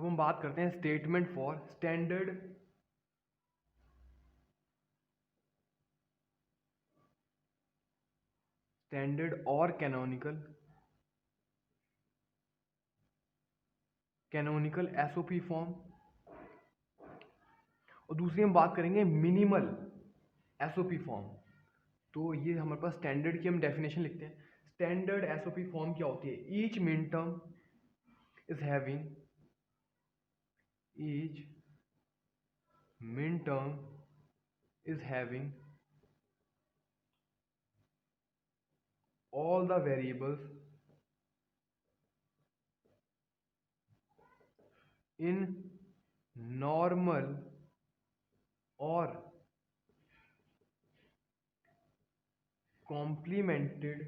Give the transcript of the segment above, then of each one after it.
अब हम बात करते हैं स्टेटमेंट फॉर स्टैंडर्ड और कैनोनिकल एसओपी फॉर्म, और दूसरी हम बात करेंगे मिनिमल एसओपी फॉर्म। तो ये हमारे पास स्टैंडर्ड की हम डेफिनेशन लिखते हैं। स्टैंडर्ड एसओपी फॉर्म क्या होती है? Each min term is having all the variables in normal or complemented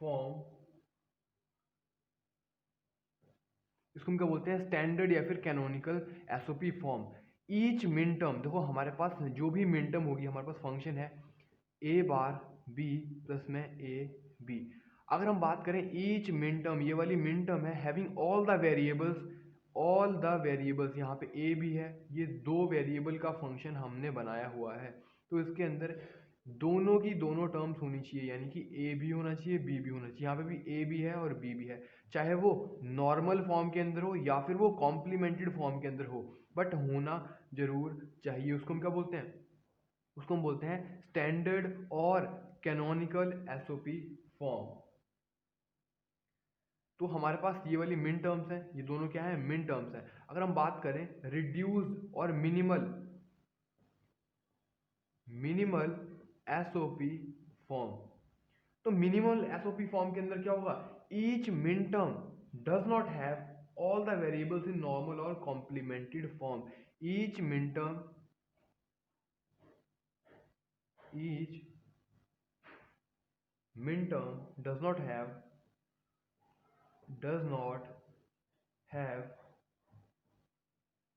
form। इसको हम क्या बोलते हैं? स्टैंडर्ड या फिर कैनोनिकल एसओपी फॉर्म। ईच मिन टर्म, देखो हमारे पास जो भी मिन टर्म होगी, हमारे पास फंक्शन है ए बार बी प्लस में ए बी। अगर हम बात करें ईच मिन टर्म, ये वाली मिन टर्म है हैविंग ऑल द वेरिएबल्स, यहाँ पे ए भी है, ये दो वेरिएबल का फंक्शन हमने बनाया हुआ है। तो इसके अंदर दोनों की दोनों टर्म्स होनी चाहिए, यानी कि ए भी होना चाहिए बी भी होना चाहिए। यहाँ पे भी ए भी है और बी भी है, चाहे वो नॉर्मल फॉर्म के अंदर हो या फिर वो कॉम्प्लीमेंटेड फॉर्म के अंदर हो, बट होना जरूर चाहिए। उसको हम क्या बोलते हैं? उसको हम बोलते हैं स्टैंडर्ड और कैनोनिकल एसओपी फॉर्म। तो हमारे पास ये वाली मिन टर्म्स हैं, ये दोनों क्या है? मिन टर्म्स हैं। अगर हम बात करें रिड्यूस्ड और मिनिमल एसओपी फॉर्म, तो मिनिमल एसओपी फॉर्म के अंदर क्या होगा? ईच मिन term does not have all the variables in normal और कॉम्प्लीमेंटेड फॉर्म। ईच मिन टर्म does not have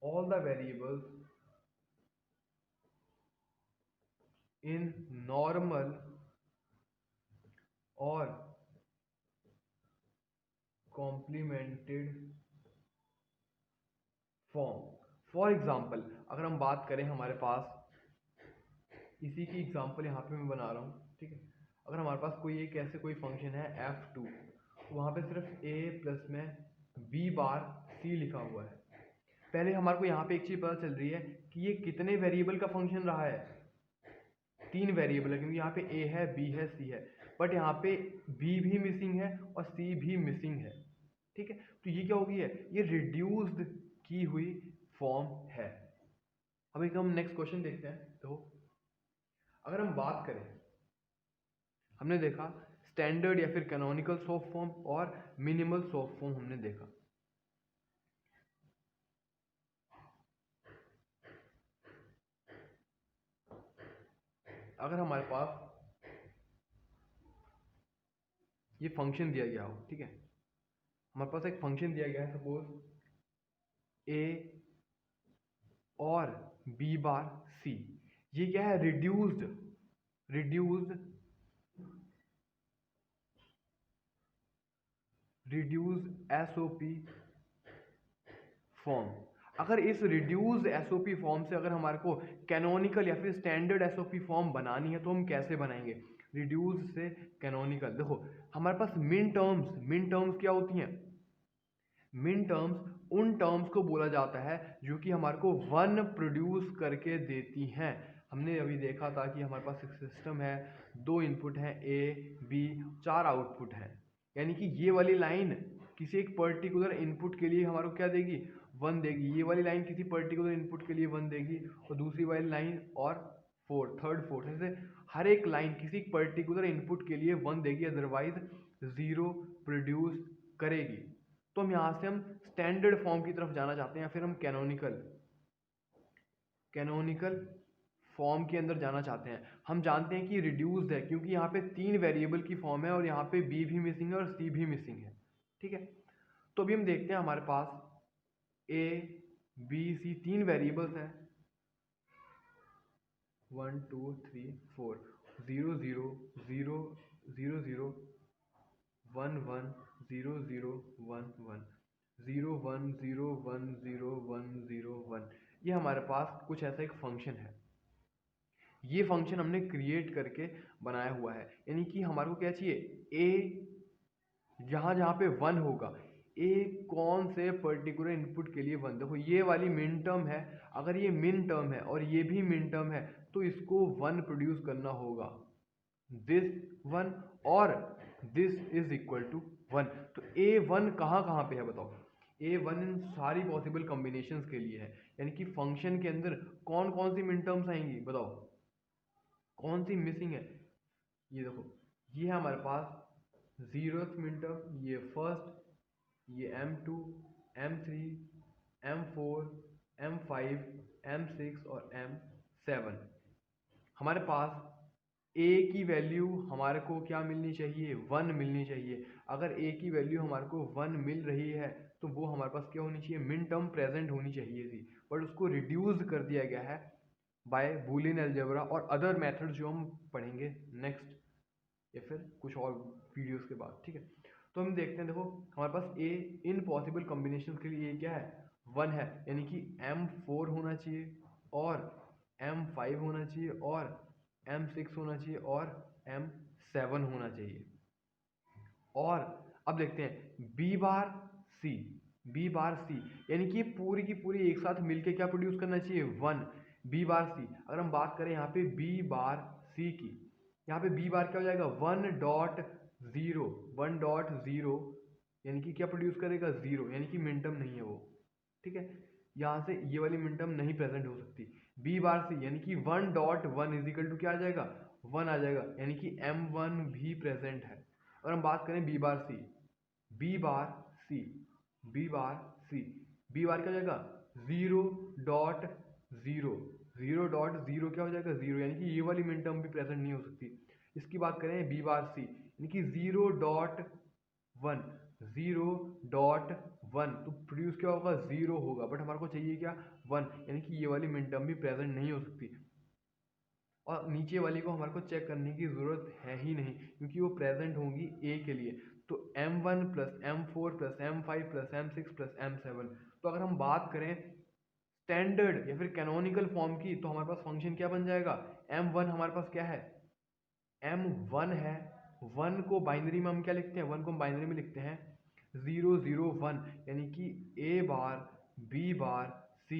all the variables in normal or complemented form। For example, अगर हम बात करें, हमारे पास इसी की एग्जाम्पल यहाँ पे मैं बना रहा हूँ, ठीक है। अगर हमारे पास कोई एक ऐसे कोई फंक्शन है f2, तो वहाँ पे सिर्फ a प्लस में b बार c लिखा हुआ है। पहले हमारे को यहाँ पे एक चीज़ पता चल रही है कि ये कितने वेरिएबल का फंक्शन रहा है? 3 वेरिएबल है, क्योंकि यहाँ पे a है b है c है, बट यहाँ पे b भी मिसिंग है और c भी मिसिंग है, ठीक है। तो ये क्या हो गई है? ये रिड्यूस्ड की हुई फॉर्म है। अब एक हम नेक्स्ट क्वेश्चन देखते हैं। तो अगर हम बात करें, हमने देखा स्टैंडर्ड या फिर कैनोनिकल सॉफ्ट फॉर्म और मिनिमल सॉफ्ट फॉर्म हमने देखा। अगर हमारे पास ये फंक्शन दिया गया हो, ठीक है, हमारे पास एक फंक्शन दिया गया है, सपोज a और b बार c। ये क्या है? Reduced SOP form. अगर इस रिड्यूस्ड एसओपी फॉर्म से अगर हमारे को कैनोनिकल या फिर स्टैंडर्ड एसओपी फॉर्म बनानी है, तो हम कैसे बनाएंगे? रिड्यूस से कैनोनिकल। देखो हमारे पास मिन टर्म्स क्या होती हैं? मिन टर्म्स उन टर्म्स को बोला जाता है जो कि हमारे को 1 प्रोड्यूस करके देती हैं। हमने अभी देखा था कि हमारे पास एक सिस्टम है, 2 इनपुट हैं ए बी, 4 आउटपुट हैं, यानी कि ये वाली लाइन किसी एक पर्टिकुलर इनपुट के लिए हमारे को क्या देगी? 1 देगी। ये वाली लाइन किसी पर्टिकुलर इनपुट के लिए 1 देगी, और दूसरी वाली लाइन और थर्ड फोर्थ, ऐसे हर एक लाइन किसी पर्टिकुलर इनपुट के लिए 1 देगी, अदरवाइज 0 प्रोड्यूस करेगी। तो हम यहाँ से हम स्टैंडर्ड फॉर्म की तरफ जाना चाहते हैं, या फिर हम कैनोनिकल फॉर्म के अंदर जाना चाहते हैं। हम जानते हैं कि रिड्यूस्ड है क्योंकि यहाँ पे 3 वेरिएबल की फॉर्म है और यहाँ पे b भी मिसिंग है और c भी मिसिंग है, ठीक है। तो अभी हम देखते हैं, हमारे पास a b c 3 वेरिएबल्स हैं, 1 2 3 4, 0 0 0 0 0 1 1 0011 01010101, ये हमारे पास कुछ ऐसा एक फंक्शन है। ये फंक्शन हमने क्रिएट करके बनाया हुआ है, यानी कि हमारे को क्या चाहिए, ए जहाँ जहाँ पे 1 होगा, ए कौन से पर्टिकुलर इनपुट के लिए 1। देखो ये वाली मिन टर्म है, अगर ये मिन टर्म है और ये भी मिन टर्म है तो इसको 1 प्रोड्यूस करना होगा, दिस 1 और दिस इज इक्वल टू 1। तो A1 कहाँ कहाँ पे है बताओ, A1 इन सारी पॉसिबल कॉम्बिनेशंस के लिए है, यानी कि फंक्शन के अंदर कौन कौन सी मिन टर्म्स आएंगी बताओ, कौन सी मिसिंग है। ये देखो, ये है हमारे पास 0th मिन टर्म, ये फर्स्ट, ये M2, M3, M4, M5, M6 और M7। हमारे पास a की वैल्यू हमारे को क्या मिलनी चाहिए, 1 मिलनी चाहिए। अगर a की वैल्यू हमारे को 1 मिल रही है तो वो हमारे पास क्या होनी चाहिए, मिन टर्म प्रेजेंट होनी चाहिए थी, बट उसको रिड्यूस कर दिया गया है बाय बूलियन अलजेब्रा और अदर मेथड जो हम पढ़ेंगे नेक्स्ट या फिर कुछ और वीडियोस के बाद, ठीक है। तो हम देखते हैं, देखो हमारे पास a इन पॉसिबल कॉम्बिनेशन के लिए क्या है, 1 है, यानी कि M4 होना चाहिए और M5 होना चाहिए और M6 होना चाहिए और M7 होना चाहिए। और अब देखते हैं बी बार सी, बी बार सी, यानी कि पूरी की पूरी एक साथ मिलके क्या प्रोड्यूस करना चाहिए, 1। बी बार सी, अगर हम बात करें यहाँ पे बी बार सी की, यहाँ पे बी बार क्या हो जाएगा, 1.0, 1.0, यानी कि क्या प्रोड्यूस करेगा, 0, यानी कि मिनटर्म नहीं है वो, ठीक है। यहाँ से ये वाली मिनटर्म नहीं प्रेजेंट हो सकती। बी बार सी यानी कि 1.1 इजिकल टू क्या आ जाएगा, 1 आ जाएगा, यानी कि M1 भी प्रेजेंट है। और हम बात करें बी बार सी, बी बार सी, बी बार सी, बी बार क्या हो जाएगा, 0.0, 0.0 क्या हो जाएगा, 0, यानी कि ये वाली मिन टर्म भी प्रेजेंट नहीं हो सकती। इसकी बात करें बी बार सी, यानी कि 0.1, 0.1, तो प्रोड्यूस क्या होगा, 0 होगा, बट हमारे को चाहिए क्या, 1, यानी कि ये वाली मिन टर्म भी प्रेजेंट नहीं हो सकती। और नीचे वाली को हमारे को चेक करने की ज़रूरत है ही नहीं, क्योंकि वो प्रेजेंट होंगी ए के लिए। तो M1 plus M4 plus M5 plus M6 plus M7। तो अगर हम बात करें स्टैंडर्ड या फिर कैनोनिकल फॉर्म की, तो हमारे पास फंक्शन क्या बन जाएगा, M1 हमारे पास क्या है, M1 है, 1 को बाइनरी में हम क्या लिखते हैं, 1 को हम बाइनरी में लिखते हैं 001, यानी कि A bar B bar C,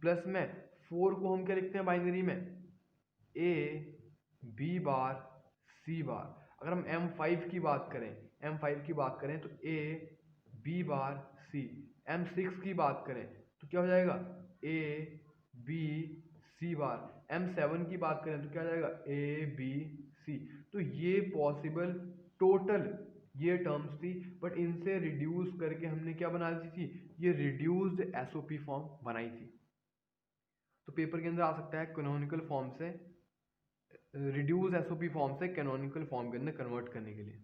plus में 4 को हम क्या लिखते हैं बाइनरी में, A B बार C बार। अगर हम M5 की बात करें, M5 की बात करें तो A B bar C। M6 की बात करें तो क्या हो जाएगा, A B C bar. M7 की बात करें तो क्या हो जाएगा, A B C। तो ये पॉसिबल टोटल ये टर्म्स थी, बट इनसे रिड्यूस करके हमने क्या बना दी थी, ये रिड्यूस्ड एसओपी फॉर्म बनाई थी। तो पेपर के अंदर आ सकता है कैनोनिकल फॉर्म से, रिड्यूस एसओपी फॉर्म से कैनोनिकल फॉर्म के अंदर कन्वर्ट करने के लिए।